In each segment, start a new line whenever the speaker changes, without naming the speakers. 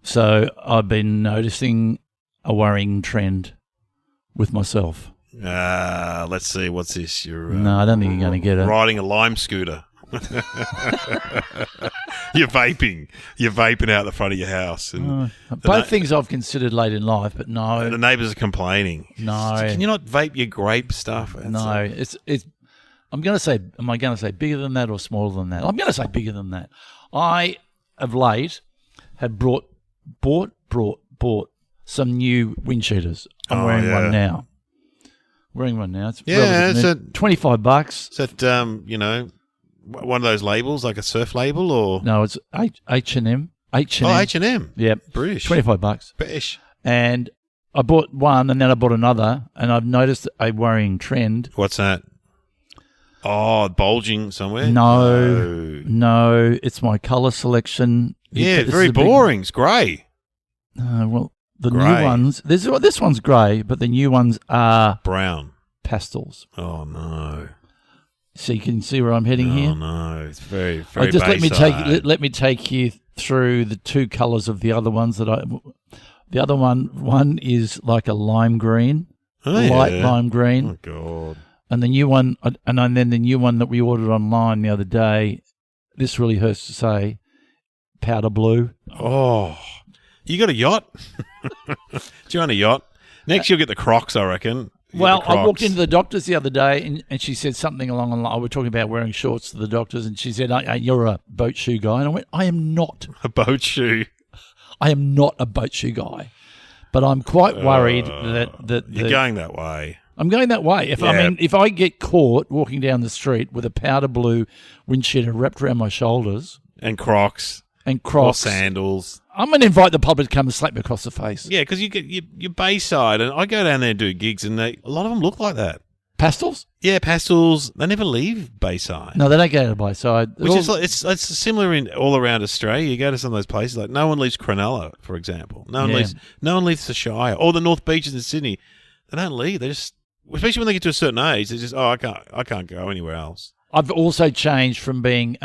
So I've been noticing a worrying trend with myself.
Let's see. What's this? You're
No, I don't think you're going to get it.
Riding a lime scooter. You're vaping. You're vaping out the front of your house. And
both things I've considered late in life, but no.
The neighbours are complaining.
No.
Can you not vape your grape stuff?
No. It's. I'm going to say, am I going to say bigger than that or smaller than that? I'm going to say bigger than that. I, of late, had bought some new wind cheaters. I'm wearing one now. It's
it's
$25.
Is that one of those labels, like a surf label, or
no? It's H&M. H&M.
Oh, H&M.
Yep,
British.
$25.
British.
And I bought one, and then I bought another, and I've noticed a worrying trend.
What's that? Oh, bulging somewhere?
No. It's my colour selection.
Yeah, very boring. It's grey.
Well, the new ones. This one's grey, but the new ones are
brown
pastels.
Oh no!
So you can see where I'm heading here.
Oh no! It's very, very.
Just let me take you through the two colours of the other ones that I. The other one is like a lime green, light lime green.
Oh god!
And the new one, and then the new one that we ordered online the other day. This really hurts to say, powder blue.
Oh, you got a yacht? Do you own a yacht? Next, you'll get the Crocs, I reckon.
Well, I walked into the doctor's the other day, and she said something along the line. We're talking about wearing shorts to the doctors, and she said, "You're a boat shoe guy," and I went, "I am not
a boat shoe.
I am not a boat shoe guy." But I'm quite worried that
you're going that way.
I'm going that way. If I get caught walking down the street with a powder blue wind cheater wrapped around my shoulders
and Crocs or sandals,
I'm going to invite the public to come and slap me across the face.
Yeah, because you get your Bayside, and I go down there and do gigs, and a lot of them look like that.
Pastels?
Yeah, pastels. They never leave Bayside.
No, they don't go to Bayside.
Which is like, it's similar in all around Australia. You go to some of those places, like no one leaves Cronulla, for example. No one leaves the Shire or the North Beaches in Sydney. They don't leave. They just, especially when they get to a certain age, they just I can't go anywhere else.
I've also changed from being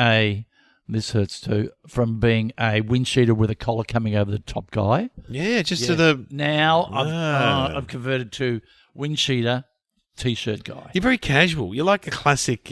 this hurts too, from being a wind cheater with a collar coming over the top guy.
Yeah, to the
now I've converted to wind cheater T-shirt guy.
You're very casual. You're like a classic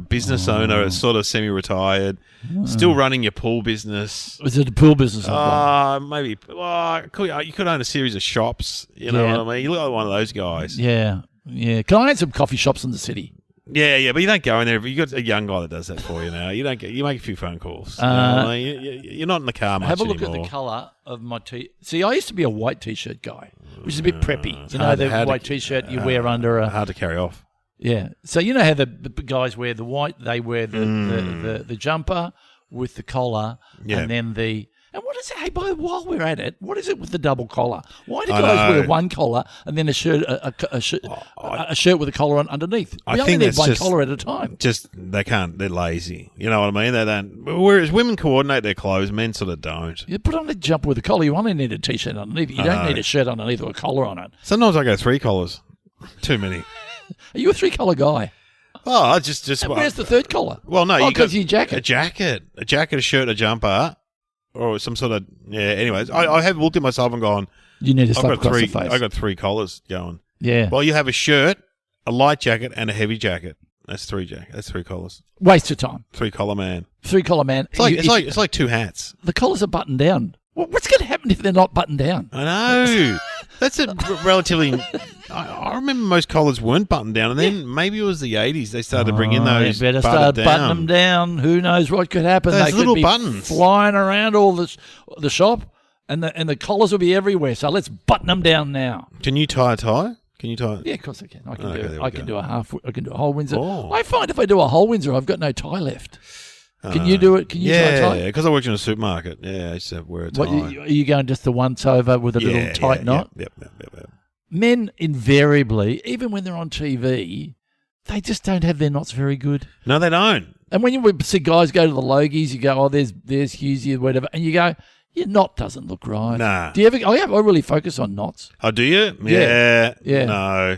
business owner, sort of semi-retired, still running your pool business.
Is it a pool business?
Maybe. Well, you could own a series of shops. You know what I mean? You look like one of those guys.
Yeah. Can I own some coffee shops in the city?
Yeah, but you don't go in there. You got a young guy that does that for you now. You don't. You make a few phone calls. You're not in the car much anymore.
Have a look at the colour of my See, I used to be a white T-shirt guy, which is a bit preppy. The white T-shirt you wear under a...
Hard to carry off.
Yeah. So you know how the guys wear the white, they wear the jumper with the collar and then the... And what is it? Hey, while we're at it, what is it with the double collar? Why do guys wear one collar and then a shirt with a collar on underneath? We only need one collar at a time.
Just they can't. They're lazy. You know what I mean? They don't. Whereas women coordinate their clothes, men sort of don't.
You put on a jumper with a collar. You only need a T-shirt underneath. You don't need a shirt underneath or a collar on it.
Sometimes I go 3 collars. Too many.
Are you a 3-collar guy?
Oh, just.
Where's the third collar?
Well, no, you got
your jacket.
A jacket, a shirt, a jumper. Or some sort of Anyways, I have looked at myself and gone.
You need to slap across the face.
I got 3 collars going.
Yeah.
Well, you have a shirt, a light jacket, and a heavy jacket. That's 3 jackets. That's 3 collars.
Waste of time.
3-collar man.
3-collar man.
It's like 2 hats.
The collars are buttoned down. What's going to happen if they're not buttoned down?
I know. That's a relatively. I remember most collars weren't buttoned down, and then maybe it was the 80s they started to bring in those.
You better start buttoning them down. Who knows what could happen?
Those
they
little
could be
buttons
flying around all the shop, and the collars will be everywhere. So let's button them down now.
Can you tie a tie? Can you tie?
Yeah, of course I can. I can do a whole Windsor. Oh. I find if I do a whole Windsor, I've got no tie left. Can you do it? Can you tie a tie?
Yeah, because I worked in a supermarket. Yeah, I used to wear a tie.
Are you going just the once over with a little tight knot?
Yep.
Men invariably, even when they're on TV, they just don't have their knots very good.
No, they don't.
And when you see guys go to the Logies, you go, there's Hughesy or whatever, and you go, your knot doesn't look right.
Nah.
Do you ever? I really focus on knots.
Oh, do you?
Yeah.
No.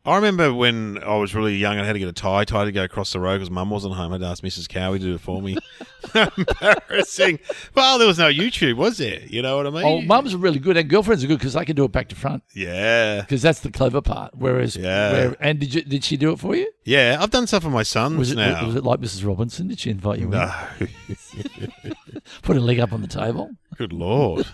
I remember when I was really young, I had to get a tie to go across the road because Mum wasn't home. I'd ask Mrs. Cowie to do it for me. Embarrassing. Well, there was no YouTube, was there? You know what I mean?
Oh, mums are really good, and girlfriends are good because they can do it back to front.
Yeah.
Because that's the clever part. Whereas, and did she do it for you?
Yeah, I've done stuff for my sons now.
Was it like Mrs. Robinson? Did she invite you
No.
in? Put a leg up on the table?
Good Lord.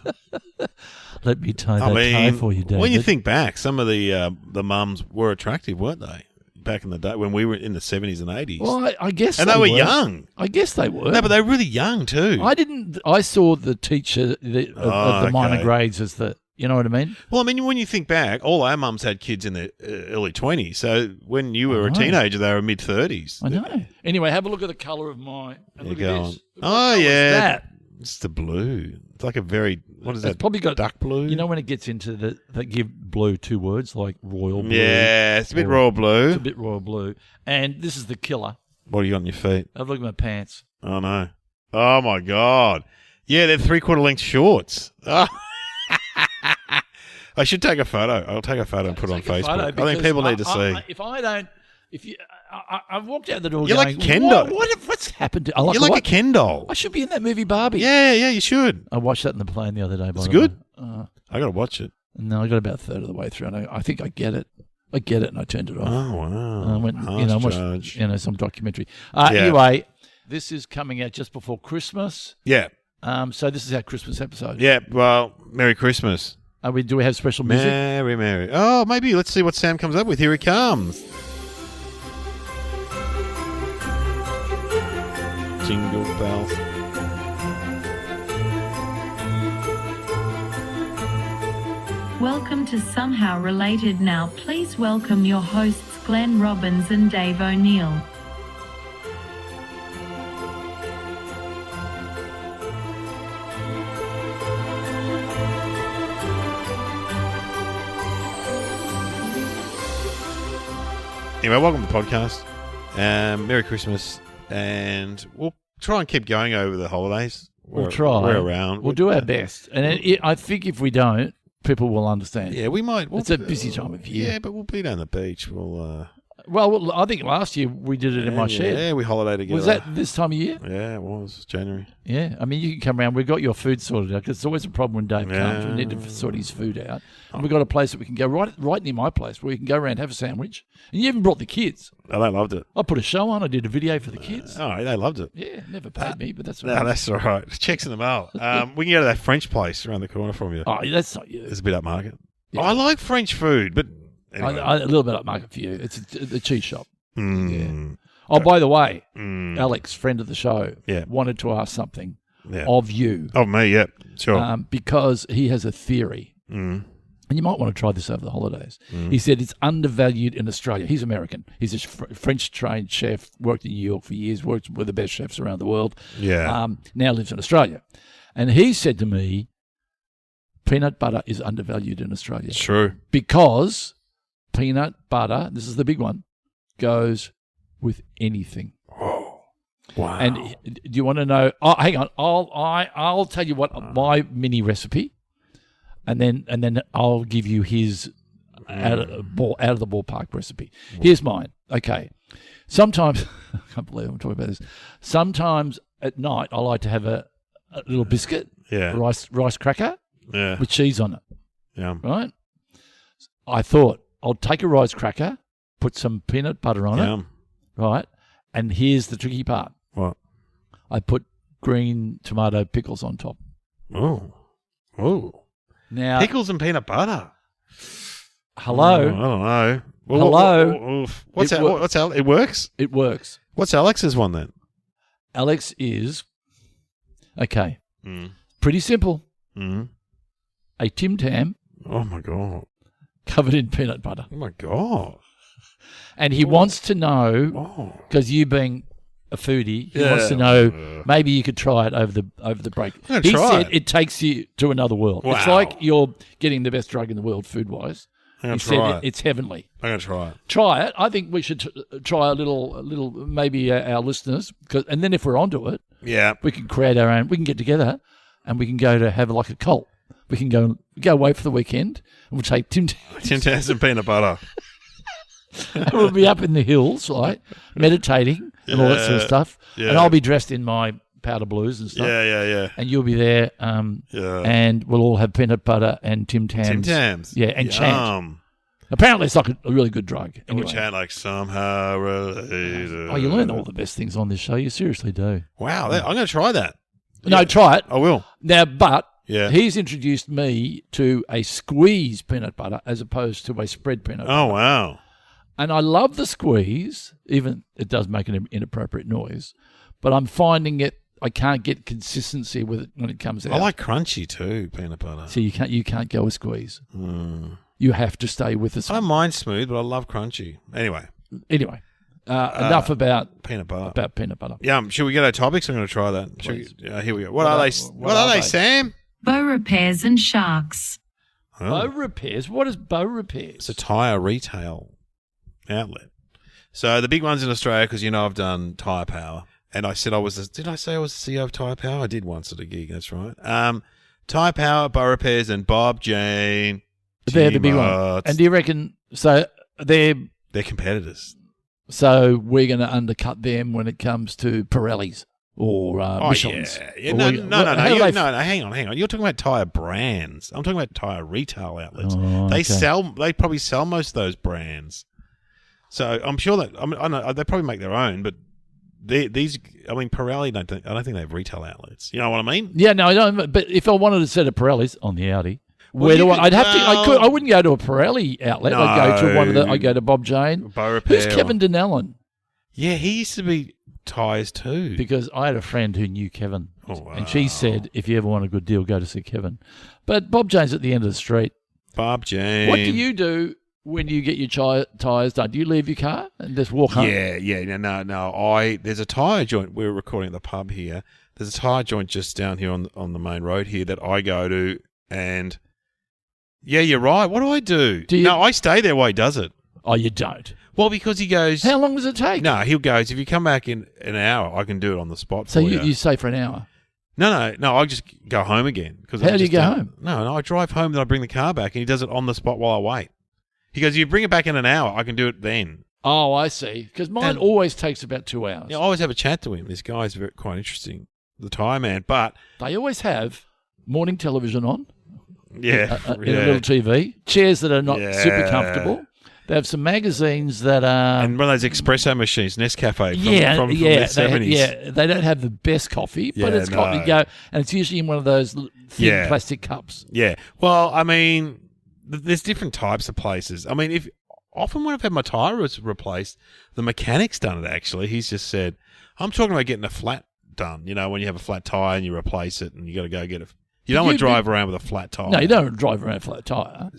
Let me tie that tie for you, David.
When you think back, some of the mums were attractive, weren't they? Back in the day when we were in the 70s and 80s.
Well, I guess
and they were young.
I guess they were.
No, but they were really young too.
I saw the teacher of the minor grades as the, you know what I mean?
Well, I mean, when you think back, all our mums had kids in their early 20s. So when you were a teenager, they were mid-30s.
I know. Anyway, have a look at the colour of my... Look at this.
Oh, yeah.
That?
It's the blue. It's like a very... What is that?
It's probably got
duck blue.
You know when it gets into they give blue 2 words like royal blue.
Yeah, it's a bit royal blue.
It's a bit royal blue. And this is the killer.
What do you got on your feet?
Have a look at my pants.
Oh no! Oh my God! Yeah, they're 3/4 length shorts. Oh. I should take a photo. I'll take a photo and put it on Facebook. I think people need to see.
I walked out the door.
You're
going,
like a Ken doll.
What's happened to?
You're like a Ken doll.
I should be in that movie Barbie.
Yeah, you should.
I watched that in the plane the other day.
It's good. I got to watch it.
No, I got about a third of the way through. And I think I get it. And I turned it off.
Oh wow!
And I went, watched, some documentary.
Yeah.
Anyway, this is coming out just before Christmas.
Yeah.
So this is our Christmas episode.
Yeah. Well, Merry Christmas.
Do we have special music?
Merry. Oh, maybe. Let's see what Sam comes up with. Here he comes. Jingle bells.
Welcome to Somehow Related Now. Please welcome your hosts Glenn Robbins and Dave O'Neill.
Anyway, welcome to the podcast. Merry Christmas. And we'll try and keep going over the holidays.
We'll try.
We're around.
We'll do our best. And I think if we don't, people will understand.
Yeah, we might.
It's a busy time of year.
Yeah, but we'll be down the beach.
Well, I think last year we did it in my shed.
Yeah, we holidayed together.
Was that this time of year?
Yeah, it was. January.
Yeah. I mean, you can come around. We've got your food sorted out because it's always a problem when Dave comes. We need to sort his food out. And we've got a place that we can go right near my place where we can go around, have a sandwich. And you even brought the kids.
Oh, they loved it.
I put a show on. I did a video for the kids.
Oh, they loved it.
Yeah, never paid me, but that's all right.
No, that's all right. Checks in the mail. We can go to that French place around the corner from you.
Oh, that's not you.
It's a bit upmarket.
Yeah.
I like French food, but anyway.
A little bit upmarket for you. It's a cheese shop.
Mm.
Yeah. Oh, by the way, Alex, friend of the show, wanted to ask something of you.
Of me, yeah, sure.
Because he has a theory, and you might want to try this over the holidays. He said it's undervalued in Australia. He's American. He's a French-trained chef, worked in New York for years, worked with the best chefs around the world.
Yeah.
Now lives in Australia. And he said to me, peanut butter is undervalued in Australia.
True.
Because peanut butter, this is the big one, goes with anything.
Oh, wow!
And do you want to know? Oh, hang on. I'll tell you what my mini recipe, and then I'll give you his out of the ballpark recipe. Here's mine. Okay. Sometimes I can't believe I'm talking about this. Sometimes at night I like to have a little biscuit, rice cracker, with cheese on it.
Yeah.
Right. I thought I'll take a rice cracker. Put some peanut butter on it, right? And here's the tricky part.
What?
I put green tomato pickles on top.
Oh.
Now
pickles and peanut butter.
Hello.
I don't know. Well,
hello.
What's Alex? It works?
It works.
What's Alex's one then?
Alex is, pretty simple. A Tim Tam.
Oh, my God.
Covered in peanut butter.
Oh, my God.
And he wants to know, because you being a foodie, he wants to know, maybe you could try it over the break. He said it takes you to another world.
Wow.
It's like you're getting the best drug in the world food-wise. He said it's heavenly.
I'm going to try it.
Try it. I think we should try a little maybe our listeners, and then if we're onto it, we can create our own, we can get together and we can go to have like a cult. We can go away for the weekend and we'll take Tim
Tams and peanut butter.
We'll be up in the hills, like meditating and all that sort of stuff.
Yeah.
And I'll be dressed in my powder blues and stuff.
Yeah.
And you'll be there. And we'll all have peanut butter and Tim Tams.
Tim Tams.
Yeah, and chant. Apparently, it's like a really good drug.
And we'll chant like somehow related.
Oh, you learn all the best things on this show. You seriously do.
Wow, I'm going to try that.
No, try it.
I will.
Now, but
Yeah.
he's introduced me to a squeeze peanut butter as opposed to a spread peanut butter.
Oh, wow.
And I love the squeeze, even it does make an inappropriate noise, but I'm finding I can't get consistency with it when it comes out.
I like crunchy too, peanut butter.
So you can't go with squeeze. You have to stay with the
I
squeeze.
don't mind smooth, but I love crunchy. Anyway,
enough about
peanut butter.
About peanut butter.
Yeah, should we get our topics? I'm going to try that. Here we go. What are they, Sam?
Beaurepaires and Sharks.
Bow Repairs? What is Bow Repairs?
It's a tyre retail outlet. So the big ones in Australia, because I've done Tyre Power, and I said did I say I was the CEO of Tyre Power? I did once at a gig. That's right. Tyre Power, Beaurepaires, and Bob Jane.
They're the big one. And do you reckon they're
competitors?
So we're going to undercut them when it comes to Pirellis or Michelins?
Yeah. No. Hang on. You're talking about tyre brands. I'm talking about tyre retail outlets.
Oh,
They probably sell most of those brands. So I'm sure that I know they probably make their own, but Pirelli I don't think they have retail outlets. You know what I mean?
Yeah, no, I don't. But if I wanted a set of Pirellis on the Audi, I wouldn't go to a Pirelli outlet.
No.
I'd go to Bob Jane. Who's Kevin Donnellan?
Yeah, he used to be tyres too.
Because I had a friend who knew Kevin, and she
wow.
said, if you ever want a good deal, go to see Kevin. But Bob Jane's at the end of the street.
Bob Jane.
What do you do when you get your tyres done? Do you leave your car and just walk home?
Yeah. No. There's a tyre joint. We're recording at the pub here. There's a tyre joint just down here on the main road here that I go to, and yeah, you're right. What do I do? No, I stay there while he does it.
Oh, you don't?
Well, because he goes...
How long does it take?
No, he goes, if you come back in an hour, I can do it on the spot
so
for you.
So you stay for an hour?
No, I just go home again.
How do you go home?
No, I drive home, then I bring the car back, and he does it on the spot while I wait. He goes, you bring it back in an hour, I can do it then.
Oh, I see. Because mine always takes about 2 hours.
Yeah, I always have a chat to him. This guy's quite interesting, the tyre man, but...
They always have morning television on.
Yeah.
In a little TV. Chairs that are not super comfortable. They have some magazines that are...
And one of those espresso machines, Nescafe, from the 70s.
Yeah, they don't have the best coffee, but it's coffee go, and it's usually in one of those thin plastic cups.
Yeah. Well, I mean, there's different types of places. I mean, often when I've had my tyre replaced, the mechanic's done it, actually. He's just said, I'm talking about getting a flat done. When you have a flat tyre and you replace it and you got to go get it. You don't want to drive around with a flat tyre.
No, you don't drive around with a flat tyre.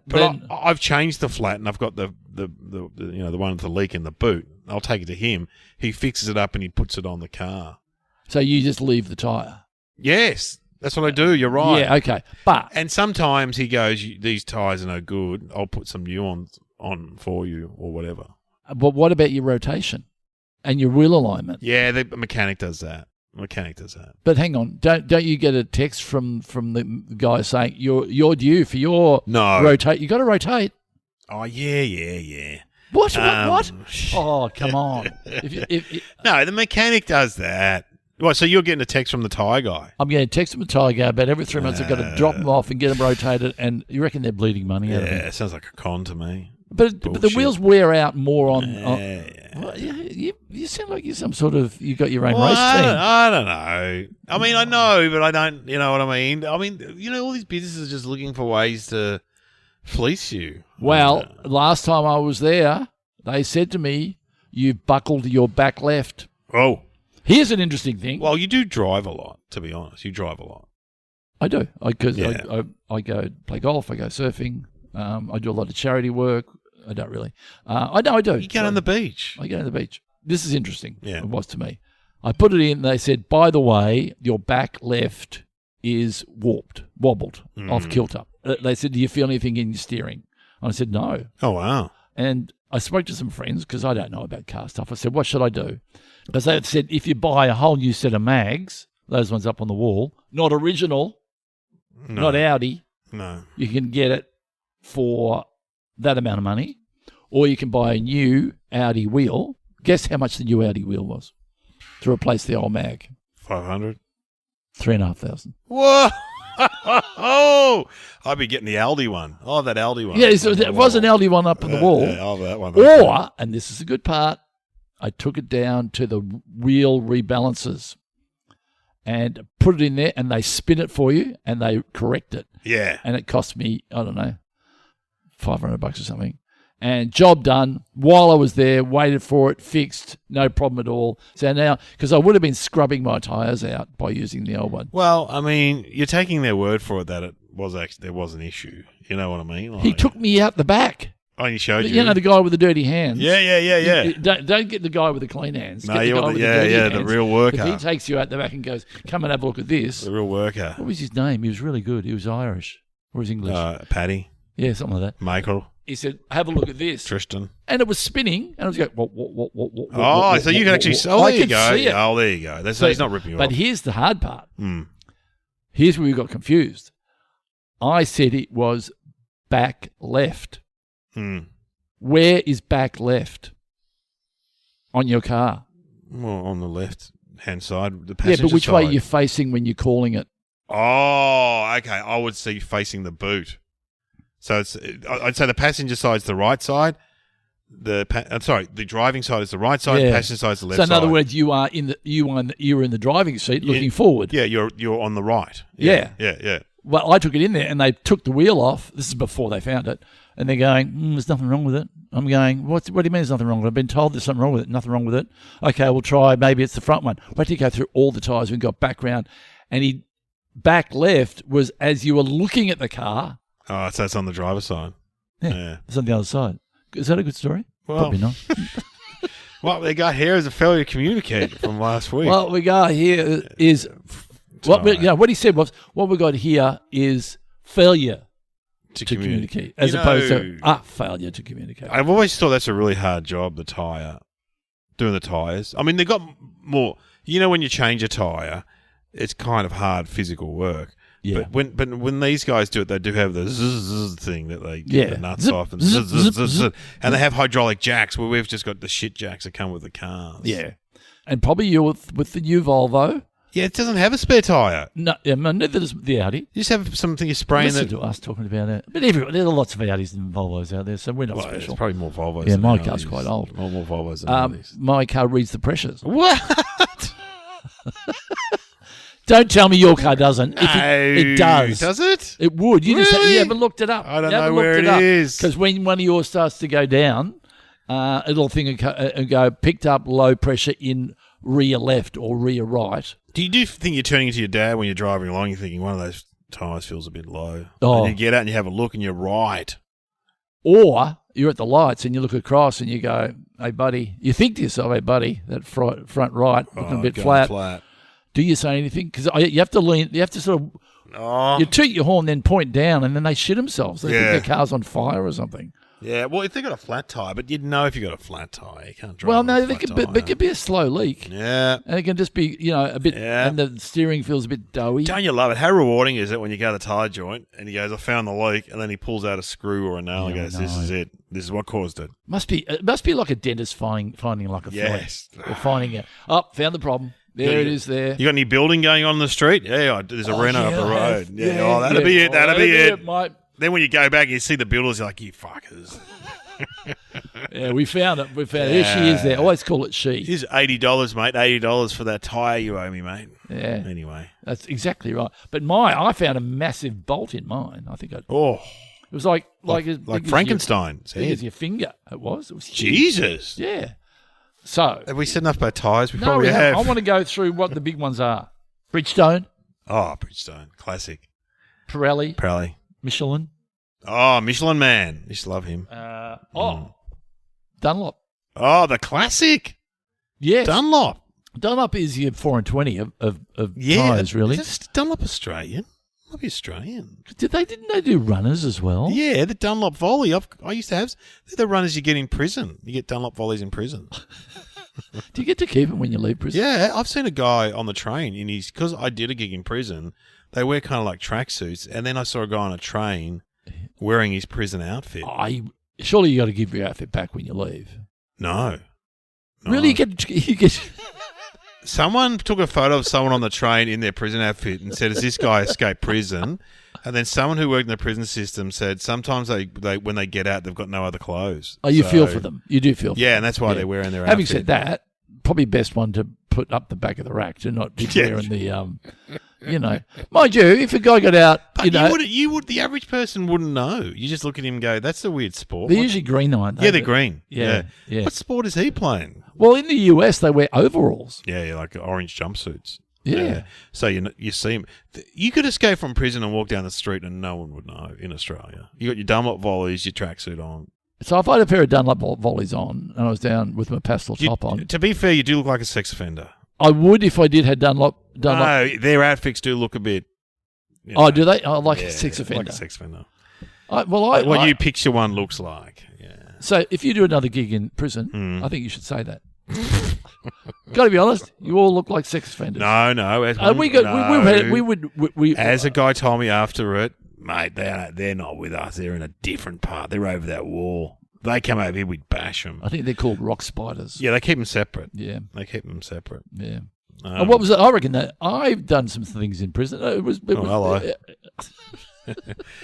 But I've changed the flat, and I've got the one with the leak in the boot. I'll take it to him. He fixes it up and he puts it on the car.
So you just leave the tyre?
Yes, that's what I do. You're right.
Yeah, okay.
And sometimes he goes, these tyres are no good. I'll put some new ones on for you or whatever.
But what about your rotation and your wheel alignment?
Yeah, the mechanic does that.
But hang on, don't you get a text from the guy saying you're due for your rotate? You got to rotate.
Oh yeah.
What? Oh, come on.
No, the mechanic does that. Well, so you're getting a text from the tyre guy?
I'm getting a text from the tyre guy, but every 3 months I've got to drop them off and get them rotated, and you reckon they're bleeding money out of it?
Yeah, sounds like a con to me.
But the wheels wear out more on. Well, you sound like you're some sort of. You got your own race team.
I don't know. I mean, I know, but I don't. You know what I mean? I mean, all these businesses are just looking for ways to fleece you.
Well, last time I was there, they said to me, "You've buckled your back left."
Oh,
here's an interesting thing.
Well, you do drive a lot. To be honest, you drive a lot.
I do. I go play golf. I go surfing. I do a lot of charity work. I don't really. I do.
You go on the beach.
I go to the beach. This is interesting.
Yeah.
It was to me. I put it in. They said, by the way, your back left is wobbled, off kilter. They said, do you feel anything in your steering? And I said, no.
Oh, wow.
And I spoke to some friends because I don't know about car stuff. I said, what should I do? Because they had said, if you buy a whole new set of mags, those ones up on the wall, not original, not Audi,
no,
you can get it for that amount of money, or you can buy a new Audi wheel. Guess how much the new Audi wheel was to replace the old mag?
500.
3,500.
Whoa! Oh, I'd be getting the Aldi one. Oh, that Aldi one.
Yeah, so there was an Aldi one up on the wall.
Yeah, oh, that one.
Or, and this is a good part, I took it down to the wheel rebalancers and put it in there, and they spin it for you and they correct it.
Yeah.
And it cost me, I don't know, $500 or something. And job done. While I was there, waited for it, fixed, no problem at all. So now, because I would have been scrubbing my tyres out by using the old one.
Well, I mean, you're taking their word for it that it was actually there was an issue. You know what I mean? Like,
He took me out the back.
Oh, he showed you.
You know, the guy with the dirty hands.
Yeah.
Don't get the guy with the clean hands.
No,
Get the
you
guy
want
with
the
dirty hands.
the real worker.
If he takes you out the back and goes, come and have a look at this.
The real worker.
What was his name? He was really good. He was Irish. Or was English?
Paddy.
Yeah, something like that.
Michael.
He said, have a look at this.
Tristan.
And it was spinning. And I was going, what?
Oh, so you can actually... Oh, there you go.
See it.
Oh, there you go. So he's not ripping you off.
But here's the hard part.
Mm.
Here's where we got confused. I said it was back left.
Mm.
Where is back left on your car?
Well, on the left-hand side, the passenger
Yeah, but which
side.
way are you facing when you're calling it?
Oh, okay. I would see facing the boot. So I'd say the passenger side's the right side. The driving side is the right side.
Yeah.
The passenger side's the left side.
So in other words, you were in the driving seat looking forward.
Yeah, you're on the right.
Yeah.
Yeah.
Well, I took it in there and they took the wheel off. This is before they found it. And they're going, there's nothing wrong with it. I'm going, what do you mean there's nothing wrong with it? I've been told there's something wrong with it. Nothing wrong with it. Okay, we'll try. Maybe it's the front one. We had to go through all the tyres. We got back round. And back left was as you were looking at the car.
Oh, so it's on the driver's side.
Yeah. It's on the other side. Is that a good story?
Well,
probably not.
What we got here is a failure to communicate from last week.
What we got here is... what he said was, what we got here is failure to communicate, as opposed to failure to communicate.
I've always thought that's a really hard job, doing the tyres. I mean, they've got more... You know, when you change a tyre, it's kind of hard physical work.
Yeah.
But when these guys do it, they do have the zzz thing that they get the nuts
Zip,
off and
zip,
zzz,
zip,
zzz,
zip.
and they have hydraulic jacks where we've just got the shit jacks that come with the cars.
Yeah. And probably you with the new Volvo.
Yeah, it doesn't have a spare tyre.
No, neither does the Audi.
You just have something you're spraying.
Listen to us talking about it. But there are lots of Audis and Volvos out there, so we're not special.
There's probably more Volvos.
Yeah,
than
my
Audis.
car's quite old.
More Volvos than Audis.
My car reads the pressures.
What?
Don't tell me your car doesn't. It does.
Does it?
It would. You haven't looked it up.
I don't know where it is.
Because when one of yours starts to go down, it'll think and go picked up low pressure in rear left or rear right.
Do you think you're turning into your dad when you're driving along? You're thinking one of those tyres feels a bit low.
Oh.
And you get out and you have a look and you're right.
Or you're at the lights and you look across and you go, hey, buddy. You think to yourself, hey, buddy, that front right looking a bit flat. Do you say anything? Because you have to lean. You have to sort of. You toot your horn, then point down, and then they shit themselves. They think their car's on fire or something.
Yeah, well, if they got a flat tyre, but you'd know if you got a flat tyre. You can't drive.
Well, no,
it
could be a slow leak.
Yeah,
and it can just be a bit, and the steering feels a bit doughy.
Don't you love it? How rewarding is it when you go to the tyre joint and he goes, "I found the leak," and then he pulls out a screw or a nail and goes, "This is it. This is what caused it."
It must be like a dentist finding like a
yes,
or finding it. Found the problem. There it is. There.
You got any building going on in the street? Yeah, there's a reno up the road.
Yeah,
that'll be it. That'll be it.
Mate.
Then when you go back and you see the builders, you're like, "You fuckers."
Yeah, we found it. Here she is there. I always call it she.
Here's $80, mate. $80 for that tyre you owe me, mate.
Yeah.
Anyway.
That's exactly right. But I found a massive bolt in mine. I think it was like
Frankenstein.
As big as your finger. It was huge.
Jesus.
Yeah. So
have we said enough about tyres? We
no,
probably have.
I want to go through what the big ones are. Bridgestone.
Oh, Bridgestone. Classic.
Pirelli. Michelin.
Oh, Michelin Man. Used to love him.
Dunlop.
Oh, the classic.
Yes.
Dunlop
is your 4 and 20 of tyres, really.
Is Dunlop Australian? Might be Australian.
Didn't they do runners as well?
Yeah, the Dunlop Volley. I used to have. They're the runners you get in prison. You get Dunlop Volleys in prison.
Do you get to keep them when you leave prison?
Yeah, I've seen a guy on the train because I did a gig in prison. They wear kind of like tracksuits, and then I saw a guy on a train wearing his prison outfit.
Surely you got to give your outfit back when you leave.
No.
Really, you get.
Someone took a photo of someone on the train in their prison outfit and said, "Has this guy escaped prison?" And then someone who worked in the prison system said, sometimes they when they get out, they've got no other clothes.
Oh, you feel for them. You do feel for them.
Yeah, and that's why they're wearing their
Having
outfit.
said that, probably best one to put up the back of the rack to not be wearing the, Mind you, if a guy got out,
But the average person wouldn't know. You just look at him and go, that's a weird sport.
They're usually green, aren't they?
Yeah, they're green.
Yeah.
What sport is he playing?
Well, in the US, they wear overalls.
Yeah, like orange jumpsuits.
Yeah.
So you see him. You could escape from prison and walk down the street and no one would know in Australia. You got your Dunlop volleys, your tracksuit on.
So if I had a pair of Dunlop volleys on and I was down with my pastel top on.
To be fair, you do look like a sex offender.
I would if I did have Dunlop.
No, their outfits do look a bit.
Do they? Oh, like a sex offender.
Like a sex offender.
What
you picture one looks like. Yeah.
So if you do another gig in prison, I think you should say that. Got to be honest, you all look like sex offenders.
No. As a guy told me after it, mate, they're not with us. They're in a different part. They're over that wall. They come over here, we'd bash them.
I think they're called rock spiders.
Yeah, they keep them separate.
Yeah,
they keep them separate.
Yeah. And what was it? I reckon that I've done some things in prison.
Hello.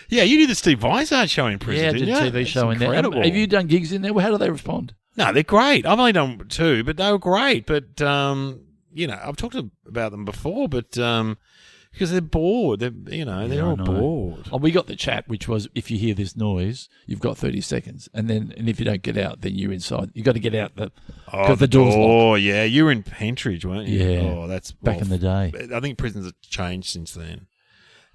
Yeah, you did the Steve Vizard show in prison.
Yeah, I
didn't
did a
you?
TV show in there. Have you done gigs in there? Well, how do they respond?
No, they're great. I've only done 2, but they were great. But I've talked about them before, but because they're bored, they're all bored.
Oh, we got the chat, which was if you hear this noise, you've got 30 seconds, and if you don't get out, then you're inside. You got to get out because the door's locked.
Oh yeah, you were in Pentridge, weren't you?
Yeah.
Oh, that's
back in the day.
I think prisons have changed since then.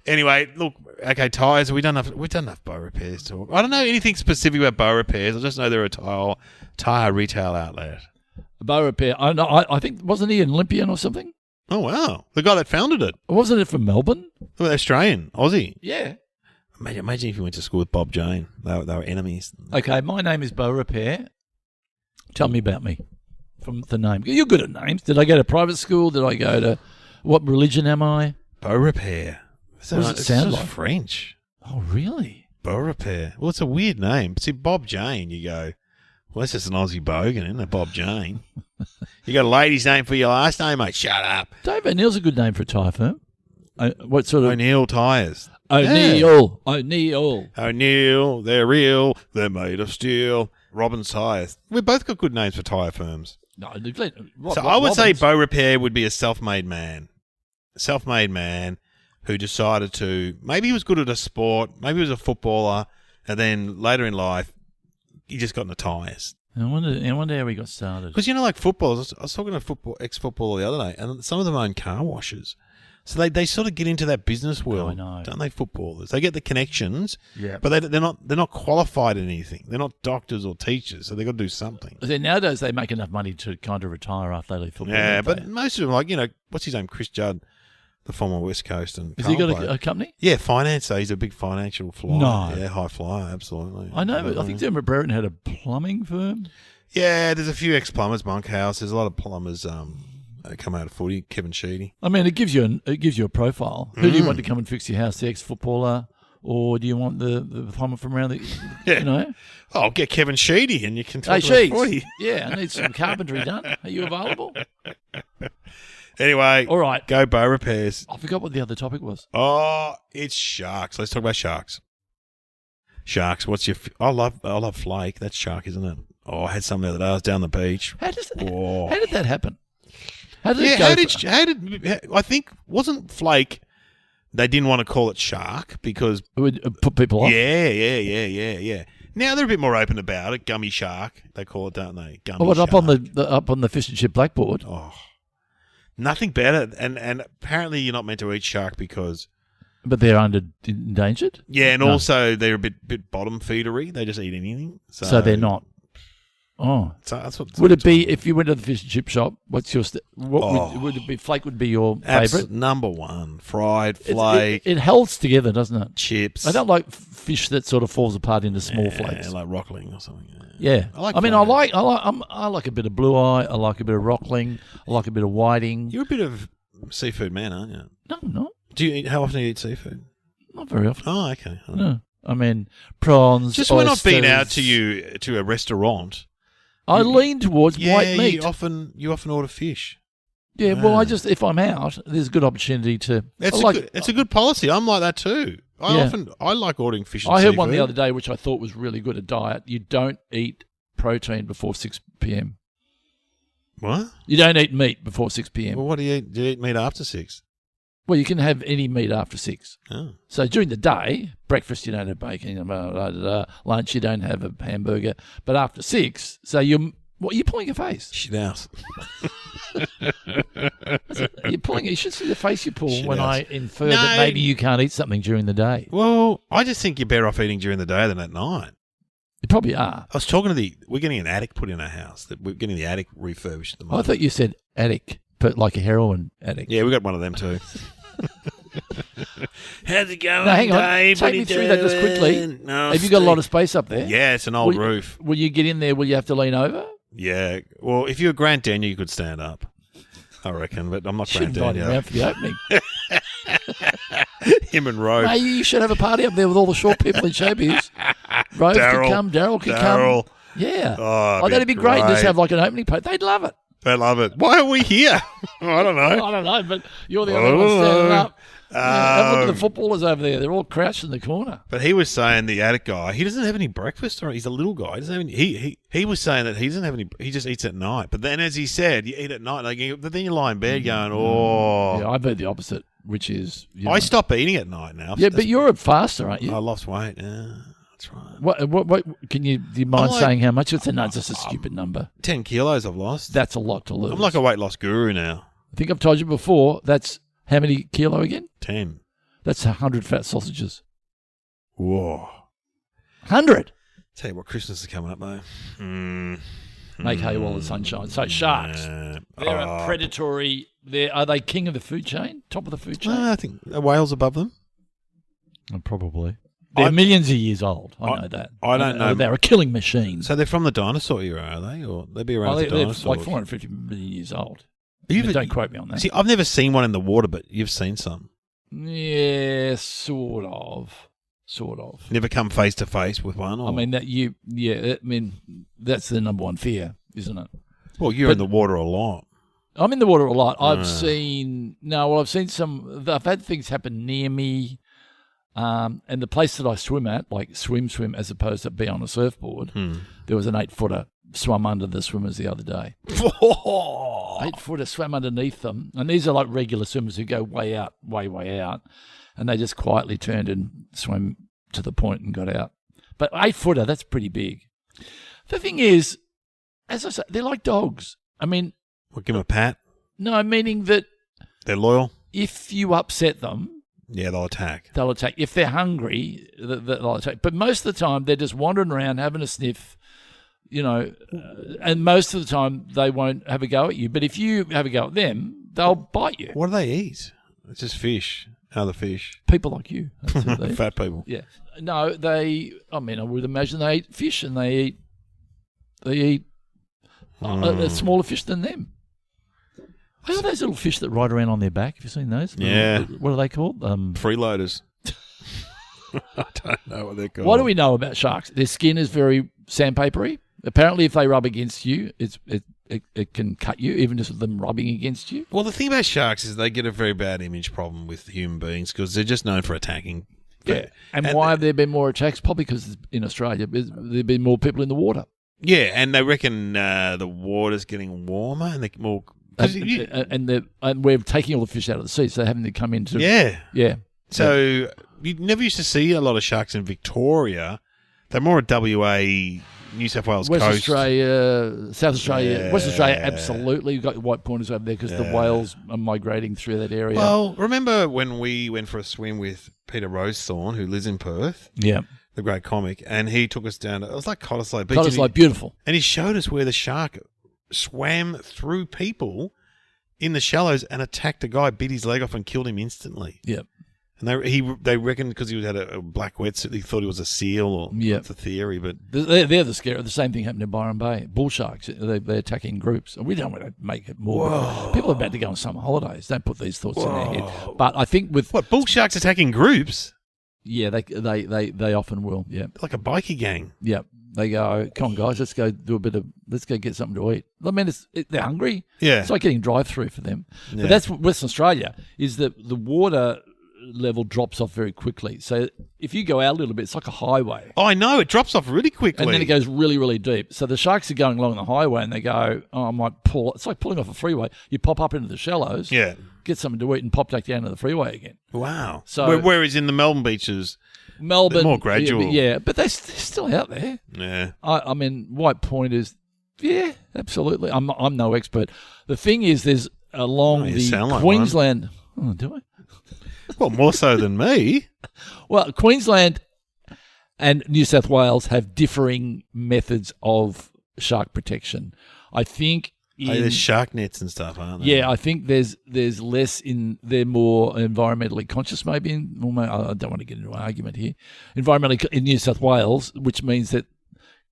Anyway, look, okay, tyres. We've done enough Beaurepaires talk. I don't know anything specific about Beaurepaires. I just know they're a tyre retail outlet.
Beaurepaire. I think wasn't he an Olympian or something?
Oh wow, the guy that founded it.
Wasn't it from Melbourne?
Well, Australian, Aussie.
Yeah.
Imagine if you went to school with Bob Jane. They were enemies.
Okay, my name is Beaurepaire. Tell me about me from the name. You're good at names. Did I go to private school? Did I go to what religion am I?
Beaurepaire.
What does it sound like?
French.
Oh, really?
Beaurepaire. Well, it's a weird name. See, Bob Jane, you go, well, that's just an Aussie bogan, isn't it, Bob Jane? You got a lady's name for your last name, mate? Shut up.
Dave O'Neill's a good name for a tyre firm. What sort of...
O'Neill Tyres.
O'Neill.
Yeah. O'Neill, they're real. They're made of steel. Robbins Tyres. We've both got good names for tyre firms.
No,
I would say Beaurepaire would be a self-made man. A self-made man who decided to, maybe he was good at a sport, maybe he was a footballer, and then later in life, he just got into tyres.
I wonder how he got started.
Because, like footballers, I was talking to an ex-footballer the other day, and some of them own car washes. So they sort of get into that business world, don't they, footballers? They get the connections, but they're not qualified in anything. They're not doctors or teachers, so they've got to do something.
So nowadays, they make enough money to kind of retire after they leave football.
Yeah, but most of them, what's his name? Chris Judd. The former West Coast and
has he got a company?
Yeah, financer. He's a big financial flyer.
No,
yeah, high flyer, absolutely.
I know, but I think Dermot Brereton had a plumbing firm.
Yeah, there's a few ex-plumbers, Monkhouse. There's a lot of plumbers come out of footy. Kevin Sheedy.
I mean, it gives you a profile. Who do you want to come and fix your house? The ex-footballer, or do you want the plumber from around the?
I'll get Kevin Sheedy, and you can talk about footy.
Yeah, I need some carpentry done. Are you available?
Anyway,
all right,
go Beaurepaires.
I forgot what the other topic was.
Oh, it's sharks. Let's talk about sharks. Sharks. What's your? I love flake. That's shark, isn't it? Oh, I had some the other day. I was down the beach.
How did that happen? How did
I think wasn't flake? They didn't want to call it shark because
it would put people off.
Yeah. Now they're a bit more open about it. Gummy shark, they call it, don't they? Gummy
shark. Up on the fish and chip blackboard.
Oh. Nothing better, and apparently you're not meant to eat shark because...
But they're endangered?
Yeah, and also they're a bit bottom feedery. They just eat anything.
So they're not... Oh.
So that's what
would it be, if you went to the fish and chip shop, what's your... would it be, flake would be your favourite?
Number one, fried flake.
It holds together, doesn't it?
Chips.
I don't like fish that sort of falls apart into small flakes.
Like rockling or something.
Yeah. I like a bit of blue eye. I like a bit of rockling. I like a bit of whiting.
You're a bit of seafood man, aren't you?
No, I'm not.
How often do you eat seafood?
Not very often.
Oh, okay.
No. I mean, prawns.
Just when I've been out
oysters.
to a restaurant,
I lean towards white meat.
You often order fish.
Yeah, well, if I'm out, there's a good opportunity to.
It's a good policy. I'm like that too. I like ordering fish. And
I heard
seafood.
one the other day, which I thought was really good. A diet: you don't eat protein before 6 p.m.
What?
You don't eat meat before 6 p.m.
Well, what do you eat? Do you eat meat after 6?
Well, you can have any meat after 6.
Oh.
So during the day, breakfast you don't have bacon, lunch you don't have a hamburger, but after 6, so what are you pulling your face?
Shit out.
You're pulling. You should see the face you pull
Shit
when
out.
I infer that maybe you can't eat something during the day.
Well, I just think you're better off eating during the day than at night.
You probably are.
I was talking to we're getting an attic put in our house. We're getting the attic refurbished at the
I
moment.
thought you said addict, but like a heroin addict.
Yeah, we got one of them too. How's it going,
No, hang on.
Dave?
Take me through that just quickly.
No,
Have you got a lot of space up there?
Yeah, it's an old roof.
Will you get in there? Will you have to lean over?
Yeah. Well, if you're Grant Daniel, you could stand up, I reckon. But I'm not
Should
Grant
invite him
Daniel.
around for the opening.
Him and Rove.
Hey, you should have a party up there with all the short people in showbiz. Rose could come. Daryl could come. Yeah.
Oh,
that'd be great. Just have like an opening party. They'd love it.
They love it. Why are we here? I don't know.
I don't know, but you're the only one standing up. Have a look at the footballers over there. They're all crouched in the corner.
But he was saying the attic guy, he doesn't have any breakfast, or he's a little guy. He doesn't have any, he was saying that he doesn't have any. He just eats at night. But then, as he said, you eat at night, but then you lie in bed going, oh.
Yeah, I've heard the opposite, which is
I stop eating at night now.
Yeah, but you're a faster, aren't you?
I lost weight. Yeah, that's right.
What? Do you mind saying how much? It's just a stupid number.
10 kilos I've lost.
That's a lot to lose.
I'm like a weight loss guru now.
I think I've told you before. That's how many kilo again?
10.
That's 100 fat sausages.
Whoa.
100.
Tell you what, Christmas is coming up, though.
Make hay while the sun shines. So sharks, they're a predatory. Are they king of the food chain? Top of the food chain?
I think whales above them.
Probably. They're millions of years old. I know that.
I don't know.
They're a killing machine.
So they're from the dinosaur era, are they? Or they'd be around the
they're
dinosaurs?
like 450 million years old. Don't quote me on that.
See, I've never seen one in the water, but you've seen some.
Yeah, sort of.
Never come face to face with one? Or?
I mean, that's the number one fear, isn't it?
Well, you're in the water a lot.
I'm in the water a lot. I've seen some. I've had things happen near me, and the place that I swim at, like swim, as opposed to be on a surfboard, there was an 8-footer swum under the swimmers the other day. 8-footer swam underneath them, and these are like regular swimmers who go way out, way out, and they just quietly turned and swam to the point and got out. But 8-footer, that's pretty big. The thing is, as I say, they're like dogs. I mean,
We'll give them a pat.
no, meaning that
They're loyal.
if you upset them,
Yeah, they'll attack.
they'll attack. If they're hungry, they'll attack. But most of the time, they're just wandering around having a sniff, and most of the time they won't have a go at you. But if you have a go at them, they'll bite you.
What do they eat? It's just fish. Other fish.
People like you. That's what they eat.
Fat people.
Yeah. No, I would imagine they eat fish, and they eat a smaller fish than them. What are those little fish that ride around on their back? Have you seen those?
Yeah.
What are they called?
Freeloaders. I don't know what they're called.
What do we know about sharks? Their skin is very sandpapery. Apparently, if they rub against you, it can cut you, even just with them rubbing against you.
Well, the thing about sharks is they get a very bad image problem with human beings because they're just known for attacking.
Yeah. And why have there been more attacks? Probably because in Australia, there've been more people in the water.
Yeah, and they reckon the water's getting warmer and they're more...
And we're taking all the fish out of the sea, so they're having to come into...
Yeah. So you never used to see a lot of sharks in Victoria. They're more at WA, New South Wales
West
coast.
Australia, South Australia.
Yeah.
West Australia, absolutely. You've got white pointers over there because the whales are migrating through that area.
Well, remember when we went for a swim with Peter Rosethorn, who lives in Perth?
Yeah.
The great comic. And he took us down to... It was like Cottesloe Beach.
Cottesloe, beautiful.
And he showed us where the shark swam through people in the shallows and attacked a guy, bit his leg off and killed him instantly.
Yep.
And they reckoned because he had a black wetsuit, he thought he was a seal, or that's the theory. But
they're the scary. The same thing happened in Byron Bay. Bull sharks, they attack in groups. And we don't want to make it more. People are about to go on summer holidays. Don't put these thoughts in their head. But I think with
bull sharks attacking groups?
Yeah, they often will. Yeah,
Like a bikie gang.
yeah. They go, come on, guys, let's go get something to eat. I mean, they're hungry.
Yeah.
It's like getting drive-through for them.
Yeah.
But that's what Western Australia is. That the water level drops off very quickly. So if you go out a little bit, it's like a highway.
Oh, I know. It drops off really quickly.
And then it goes really, really deep. So the sharks are going along the highway and they go, I might pull. It's like pulling off a freeway. You pop up into the shallows, get something to eat and pop back down to the freeway again.
Wow.
So
whereas in the Melbourne beaches,
Melbourne,
they're more gradual.
Yeah, but they're still out there.
Yeah.
I mean, White Point is, absolutely. I'm no expert. The thing is, there's along the Queensland. Oh, do I?
Well, more so than me.
Well, Queensland and New South Wales have differing methods of shark protection. I think
there's shark nets and stuff, aren't there?
Yeah, I think there's less in. They're more environmentally conscious, maybe. I don't want to get into an argument here. Environmentally in New South Wales, which means that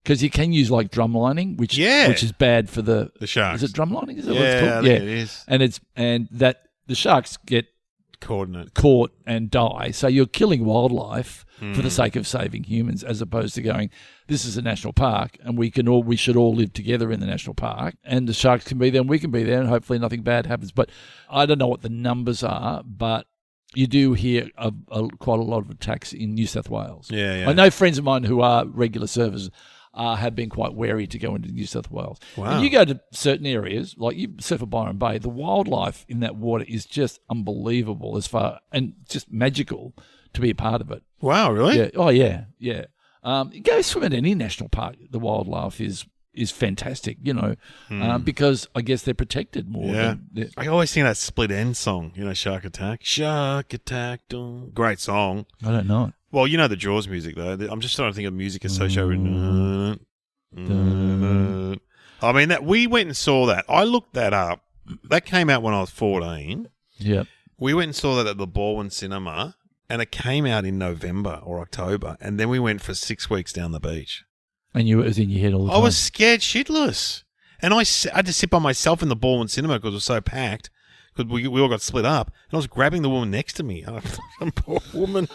because you can use like drum lining, which is bad for the
sharks.
Is it drum lining? Is that
what
it's called?
I think it is.
And that the sharks get caught and die. So you're killing wildlife for the sake of saving humans, as opposed to going, this is a national park and we should all live together in the national park, and the sharks can be there and we can be there and hopefully nothing bad happens. But I don't know what the numbers are, but you do hear quite a lot of attacks in New South Wales.
Yeah.
I know friends of mine who are regular surfers have been quite wary to go into New South Wales.
Wow.
And you go to certain areas, like you surf at Byron Bay, the wildlife in that water is just unbelievable and just magical to be a part of it.
Wow, really?
Yeah. Oh, yeah, yeah. You go swim at any national park, the wildlife is fantastic, because I guess they're protected more.
Yeah. I always sing that Split End song, Shark Attack. Shark Attack. Great song.
I don't know it.
Well, you know the Jaws music, though. I'm just trying to think of music associated with... I mean, we went and saw that. I looked that up. That came out when I was 14.
Yep.
We went and saw that at the Baldwin Cinema, and it came out in November or October, and then we went for 6 weeks down the beach.
And it was in your head all the time?
I was scared shitless. And I had to sit by myself in the Baldwin Cinema because it was so packed, because we all got split up, and I was grabbing the woman next to me. Some poor woman...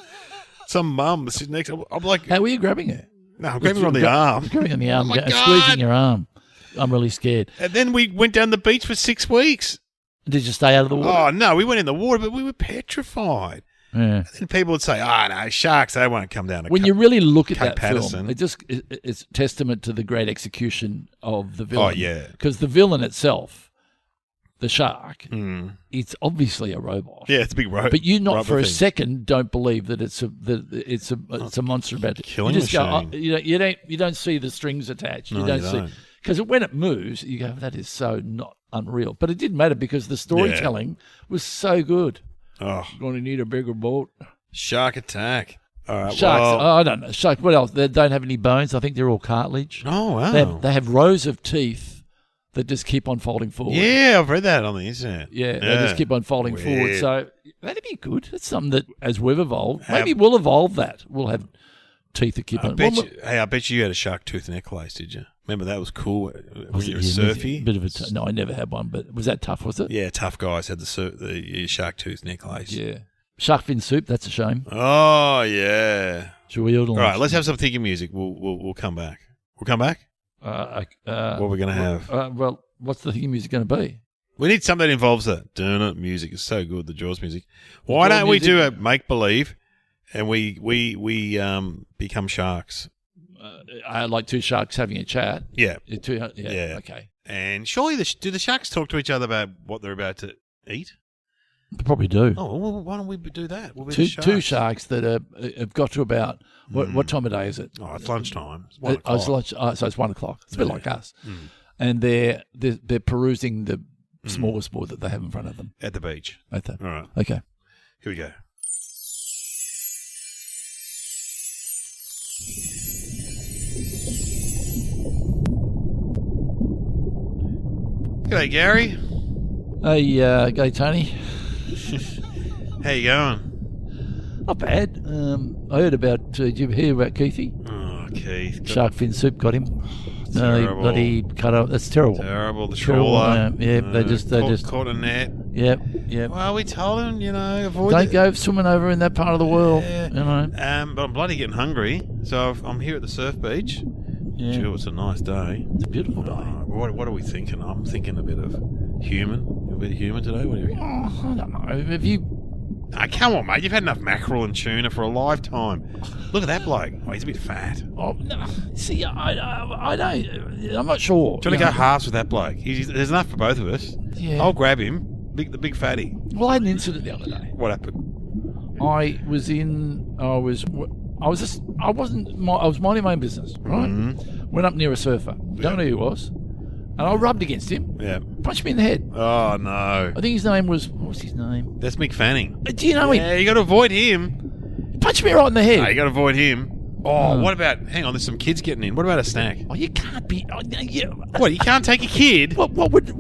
Some mum sitting next to her. I'm like...
How were you grabbing her?
No, I'm grabbing her on the arm.
Grabbing on the arm, squeezing your arm. I'm really scared.
And then we went down the beach for 6 weeks.
Did you stay out of the water?
Oh, no, we went in the water, but we were petrified.
Yeah.
And then people would say, no, sharks, they won't come down to
When you really look at that
Patterson.
film, it's testament to the great execution of the villain.
Oh, yeah.
Because the villain itself, the shark, it's obviously a robot.
Yeah, it's a big robot.
But you not for a second don't believe that it's a monster about to
killing
you just
machine.
Go, you don't see the strings attached.
No,
you don't see, because when it moves, you go, that is so not unreal. But it didn't matter because the storytelling was so good.
Oh,
Going to need a bigger boat.
Shark Attack. All right,
Sharks. I don't know. Shark. What else? They don't have any bones. I think they're all cartilage.
Oh wow.
They have rows of teeth that just keep on folding forward.
Yeah, I've read that on the internet.
Yeah, they just keep on folding forward. So that'd be good. That's something that, as we've evolved, maybe we'll evolve that. We'll have teeth that keep on.
I bet you had a shark tooth necklace, did you? Remember that was cool when you were surfy?
Bit of a no, I never had one, but was that tough, was it?
Yeah, tough guys had the shark tooth necklace.
Yeah. Shark fin soup, that's a shame.
Oh, yeah.
Should we order?
All right, let's have some thinking music. We'll come back. We'll come back? What are we going to have?
Well, what's the thinking music going to be?
We need something that involves that. Dun music is so good, the Jaws music. Why don't we do a make-believe and we become sharks?
Like two sharks having a chat.
Yeah.
Yeah. Okay.
And surely, do the sharks talk to each other about what they're about to eat?
They probably do.
Oh, well, why don't we do that? We'll
two sharks that have got to about what time of day is it?
Oh, it's lunchtime. It's 1 o'clock.
So it's 1 o'clock. It's a bit like us. And they're perusing the smorgasbord that they have in front of them
at the beach.
All
right.
Okay.
Here we go. G'day, Gary.
Hey, g'day, Tony.
How you going?
Not bad. I heard about. Did you hear about Keithy?
Oh, Keith.
Shark fin soup got him. No, they
terrible.
bloody cut off. That's terrible.
Terrible. The
Terrible,
trawler.
yeah, they just
caught a net.
Yep.
Well, we told him, avoid
Don't go swimming over in that part of the world.
Yeah. But I'm bloody getting hungry, so I'm here at the surf beach.
Yeah.
Gee, it's a nice day.
It's a beautiful day.
What are we thinking? I'm thinking a bit of human. A bit of human today. What do you reckon?
I don't know. Have you?
Come on, mate. You've had enough mackerel and tuna for a lifetime. Look at that bloke. Oh, he's a bit fat.
Oh, no. See, I don't. I'm not sure.
Do you want to go halves with that bloke? There's enough for both of us.
Yeah.
I'll grab him. The big fatty.
Well, I had an incident the other day.
What happened?
I was minding my own business, right?
Mm-hmm.
Went up near a surfer. Don't know who he was. And I rubbed against him.
Yeah.
Punched me in the head.
Oh, no.
I think his name was... What was his name?
That's Mick Fanning.
Do you know him?
Yeah, you got to avoid him.
He punched me right in the head.
No, you got to avoid him. Oh, what about... Hang on, there's some kids getting in. What about a snack?
Oh, you can't be... Oh, yeah.
What, you can't take a kid?
What would...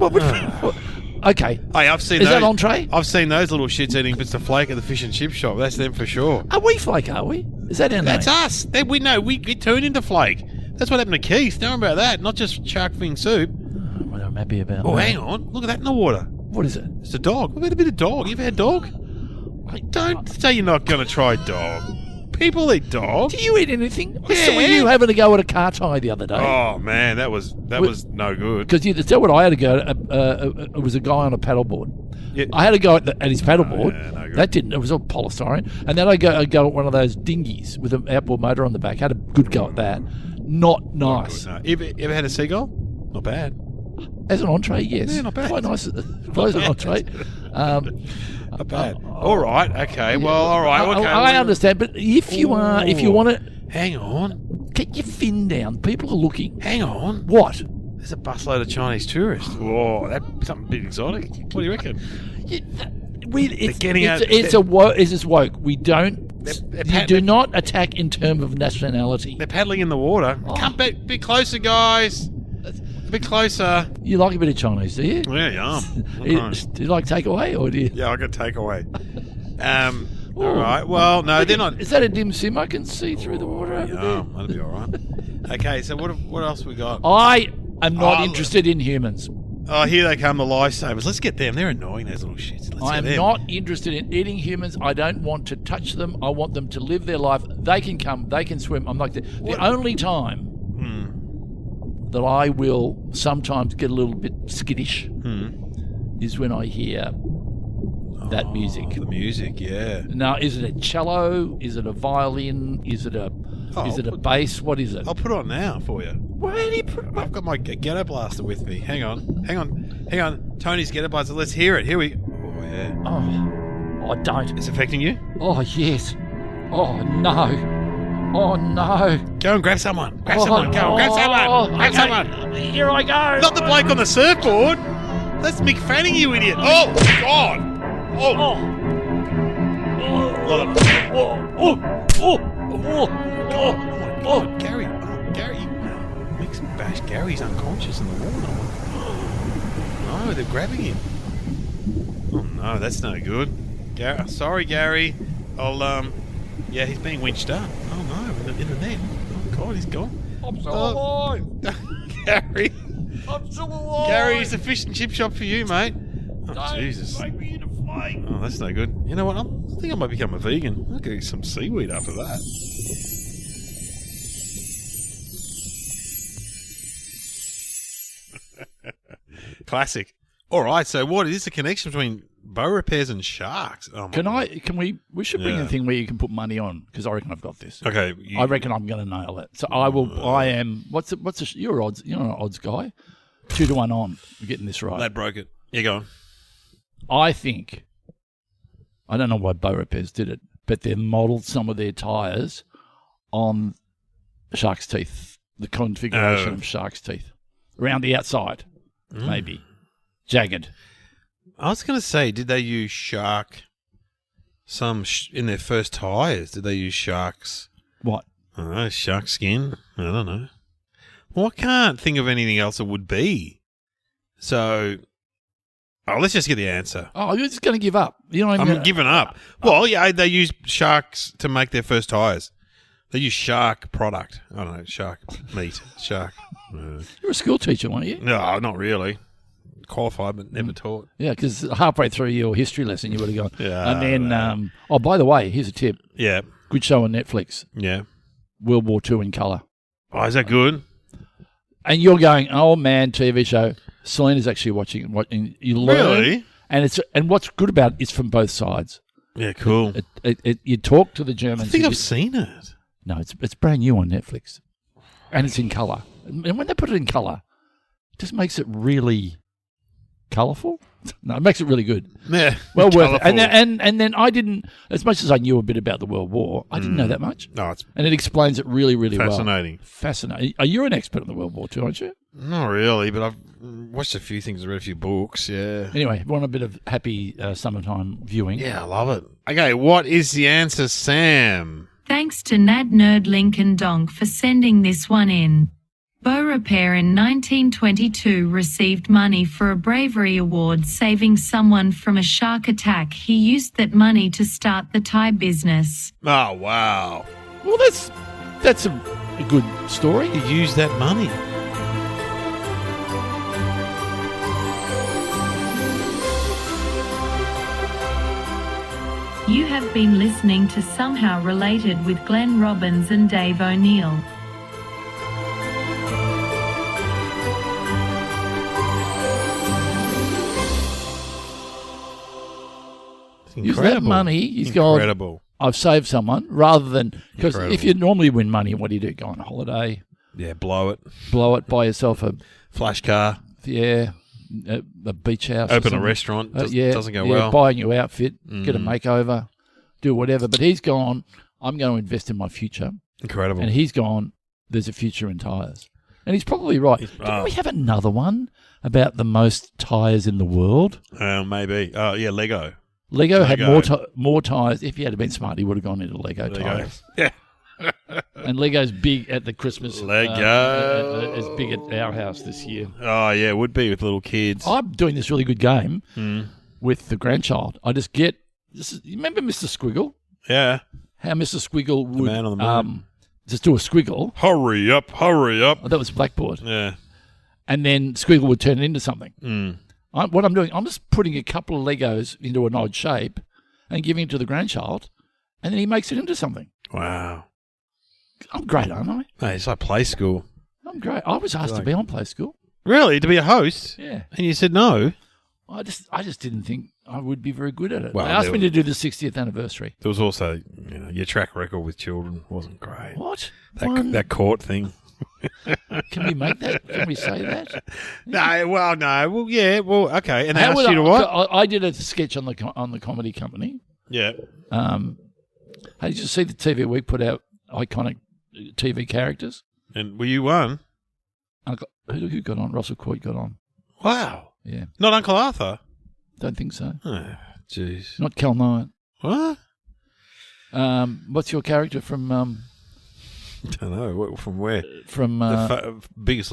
Okay.
Hey, I've seen
Is
those.
that entree?
I've seen those little shits eating bits of flake at the fish and chip shop. That's them for sure.
Are we Flake, are we? Is that our name?
That's us. We turn into flake. That's what happened to Keith. Don't worry about that. Not just shark fin soup.
Well, I'm happy about
Oh,
that.
hang on. Look at that in the water.
What is it?
It's a dog. We've had a bit of dog. You ever had dog? Don't say you're not going to try dog. People eat dog.
Do you eat anything? I saw
Yeah.
you having a go at a car tie the other day.
Oh, man. That was no good.
Because you tell what I had to go at, it was a guy on a paddleboard.
Yeah.
I had to go at his paddleboard.
yeah, no good.
That didn't. It was all polystyrene. And then I go at one of those dinghies with an outboard motor on the back. Had a good go at that. Not nice.
No. You ever had a seagull? Not bad.
As an entree, yes.
Yeah, not bad.
Quite nice. Quite as an entree.
Not bad. All right. Okay. Well, all right. Okay.
I understand, but if you want to
Hang on.
get your fin down, people are looking.
Hang on.
What?
There's a busload of Chinese tourists. Whoa, that's something a bit exotic. What do you reckon?
It's woke. We don't. You do not attack in terms of nationality.
They're paddling in the water. Come back, a bit closer, guys. A bit closer.
You like a bit of Chinese, do you?
Yeah, yum.
Do you like takeaway or do you?
Yeah, I got takeaway. All right. Well, no, they're not.
Is that a dim sim? I can see through the water over there.
That'll be all right. Okay, so what else we got?
I am not interested in humans.
Oh, here they come, the lifesavers. Let's get them. They're annoying, those little shits.
I am not interested in eating humans. I don't want to touch them. I want them to live their life. They can come. They can swim. I'm like the only time that I will sometimes get a little bit skittish is when I hear that music.
The music, yeah.
Now, is it a cello? Is it a violin? Is it a bass? What is it?
I'll put it on now for you.
Where do you put it?
I've got my ghetto blaster with me. Hang on. Tony's ghetto blaster. Let's hear it. Here we. Oh yeah.
Oh, I don't.
It's affecting you?
Oh yes. Oh no. Oh no.
Go and grab someone. Grab someone. Grab someone.
Here I go.
Not the bloke on the surfboard. That's Mick Fanning, you idiot. Oh God. Oh. Gary. Mick's bashed. Gary's unconscious in the water. No, they're grabbing him. Oh no, that's no good. Sorry, Gary. Yeah, he's being winched up. Oh no, in the net. Oh God, he's gone.
I'm still alive.
Gary.
I'm still alive.
Gary, it's a fish and chip shop for you, mate. Oh,
Don't
Jesus.
make me eat a flake.
Oh, that's no good. You know what? I think I might become a vegan. I'll get some seaweed after that. Classic. All right, so what is the connection between Beaurepaires and Sharks? Oh,
We should bring a thing where you can put money on, because I reckon I've got this.
Okay.
I reckon I'm going to nail it. So you're odds. You're an odds guy. 2-1 on. You're getting this right.
That broke it. Yeah, go on.
I think, I don't know why Beaurepaires did it, but they've modelled some of their tyres on shark's teeth, the configuration of shark's teeth. Around the outside, maybe. Jagged.
I was going to say, did they use shark in their first tyres? Did they use sharks?
What?
I don't know, shark skin? I don't know. Well, I can't think of anything else it would be. So, let's just get the answer.
Oh, you're just going to give up.
I'm giving up. Well, yeah, they use sharks to make their first tyres. They use shark product. I don't know, shark meat. Shark.
You're a school teacher, weren't you?
No, not really. Qualified, but never taught.
Yeah, because halfway through your history lesson, you would have gone.
Yeah.
And then, by the way, here's a tip.
Yeah.
Good show on Netflix.
Yeah.
World War II in colour.
Oh, is that good?
And you're going, oh man, TV show. Selena's actually watching. You learn,
Really?
And what's good about it is from both sides.
Yeah, cool.
You talk to the Germans.
I think I've seen it.
No, it's brand new on Netflix, and it's in colour. And when they put it in colour, it just makes it really colourful. No, it makes it really good.
Yeah,
well worth it. And then I didn't, as much as I knew a bit about the World War, I didn't know that much.
No, it's
and it explains it really, really
fascinating.
well. Fascinating. You're an expert on the World War II, aren't you?
Not really, but I've watched a few things, read a few books. Yeah.
Anyway, want a bit of happy summertime viewing?
Yeah, I love it. Okay, what is the answer, Sam?
Thanks to Nad Nerd Lincoln Donk for sending this one in. Beaurepaire in 1922 received money for a bravery award saving someone from a shark attack. He used that money to start the Thai business.
Oh, wow.
Well, that's a good story.
You used that money.
You have been listening to Somehow Related with Glenn Robbins and Dave O'Neill.
Use that money. He's
Incredible.
I've saved someone rather than because if you normally win money, what do? Go on a holiday?
Yeah, blow it.
Buy yourself a
flash car.
Yeah, a beach house.
Open a restaurant. Doesn't go well.
Buy a new outfit. Get a makeover. Do whatever. But he's gone. I'm going to invest in my future.
Incredible.
And he's gone. There's a future in tyres, and he's probably right. Didn't we have another one about the most tyres in the world?
Maybe. Oh, yeah, Lego.
Lego had more tyres. If he had been smart, he would have gone into Lego tyres.
Yeah.
And Lego's big at the Christmas.
Lego.
As big at our house this year.
Oh, yeah, it would be with little kids.
I'm doing this really good game with the grandchild. I just get... You remember Mr. Squiggle?
Yeah.
How Mr. Squiggle would...
The man on the moon.
Just do a squiggle.
Hurry up, hurry up.
Oh, that was Blackboard.
Yeah.
And then Squiggle would turn it into something. What I'm doing, I'm just putting a couple of Legos into an odd shape and giving it to the grandchild, and then he makes it into something.
Wow.
I'm great, aren't I?
Hey, it's like play school.
I'm great. I was asked to be on Play School.
Really? To be a host?
Yeah.
And you said no?
I just didn't think I would be very good at it.
Well,
they asked me to do the 60th anniversary.
There was also, your track record with children wasn't great.
What?
That court thing.
Can we make that? Can we say that?
No. Well, yeah. Well, okay. And they asked
you
to what?
I did a sketch on the comedy company.
Yeah.
Hey, did you see the TV Week put out iconic TV characters?
And were you one?
Who got on? Russell Coit got on.
Wow.
Yeah.
Not Uncle Arthur?
Don't think so.
Oh, jeez.
Not Cal Knight.
What?
What's your character from...
I don't know. From where?
From...
the biggest...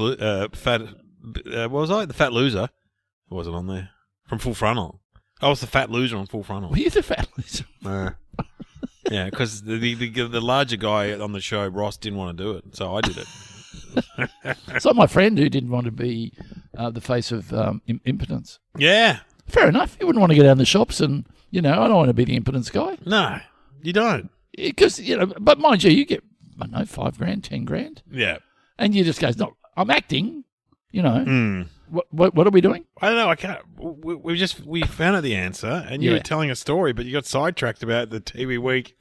fat... what was I? The Fat Loser. I wasn't on there. From Full Frontal. I was the Fat Loser on Full Frontal.
Were you the Fat Loser?
Yeah, because the larger guy on the show, Ross, didn't want to do it, so I did it.
It's like my friend who didn't want to be the face of impotence.
Yeah.
Fair enough. You wouldn't want to go down the shops and, I don't want to be the impotence guy.
No, you don't.
Because, but mind you, you get, I don't know, $5,000, $10,000.
Yeah.
And you just go, no, I'm acting, What are we doing?
I don't know. I can't. We found out the answer, and you were telling a story, but you got sidetracked about the TV Week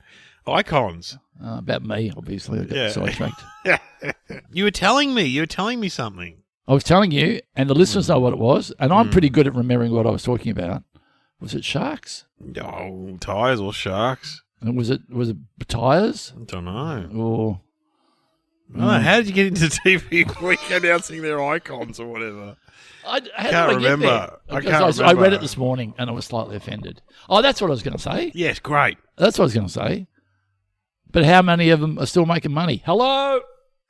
icons.
About me, obviously. I got sidetracked.
Yeah. You were telling me something.
I was telling you, and the listeners know what it was, and I'm pretty good at remembering what I was talking about. Was it sharks?
Oh, tyres or sharks?
And was it tyres?
I don't know.
Or
I don't know. How did you get into TV Week announcing their icons or whatever?
I can't remember. I read it this morning and I was slightly offended. Oh, that's what I was going to say.
Yes, great.
That's what I was going to say. But how many of them are still making money? Hello?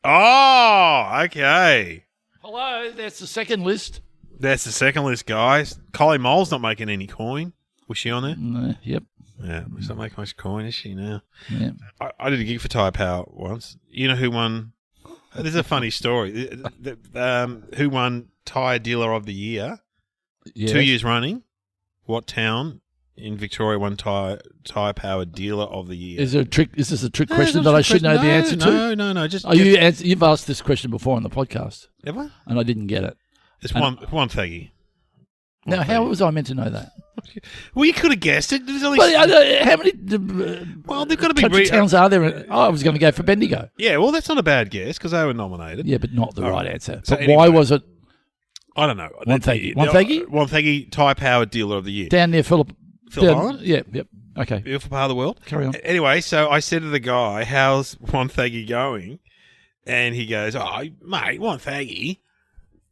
Oh, okay.
Hello, that's the second list.
That's the second list, guys. Kylie Mole's not making any coin. Was she on there?
Yep.
Yeah, she's not making much coin, is she now?
Yeah.
I did a gig for Tyre Power once. You know who won This is a funny story. Who won Tyre Dealer of the Year?
Yes.
2 years running. What town in Victoria won Tyre Power Dealer of the Year?
Is this a trick
No,
question
it's
that
not a
I should
trick
know the answer
question.
to?
No. Just
You've asked this question before on the podcast,
Have I?
and I didn't get it.
It's one thuggy.
Now, how was I meant to know that?
Well, you could have guessed it. There's only
But how many
well, they've got to be
country towns are there? I was going to go for Bendigo.
Yeah, well, that's not a bad guess because they were nominated.
Yeah, but not the right answer.
So
But
anyway,
why was it
I don't know.
Wonthaggi?
Wonthaggi Tyre Power Dealer of the Year.
down near Phillip
Island?
Yeah, yep. Okay.
Beautiful part of the world.
Carry on.
Anyway, so I said to the guy, how's Wonthaggi going? And he goes, oh, mate, Wonthaggi,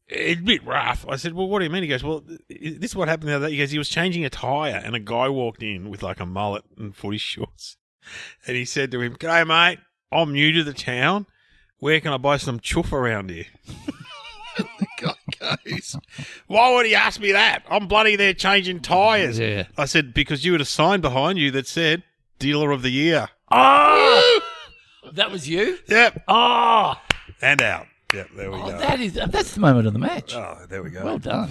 it's a bit rough. I said, well, what do you mean? He goes, well, this is what happened the other day. He goes, he was changing a tyre and a guy walked in with like a mullet and footy shorts. And he said to him, g'day, mate, I'm new to the town. Where can I buy some chuff around here? The guy goes, why would he ask me that? I'm bloody there changing tyres.
Yeah.
I said, because you had a sign behind you that said, Dealer of the Year.
Oh! That was you?
Yep.
Oh!
And out. Yep, there we go.
That's the moment of the match.
Oh, there we go.
Well done.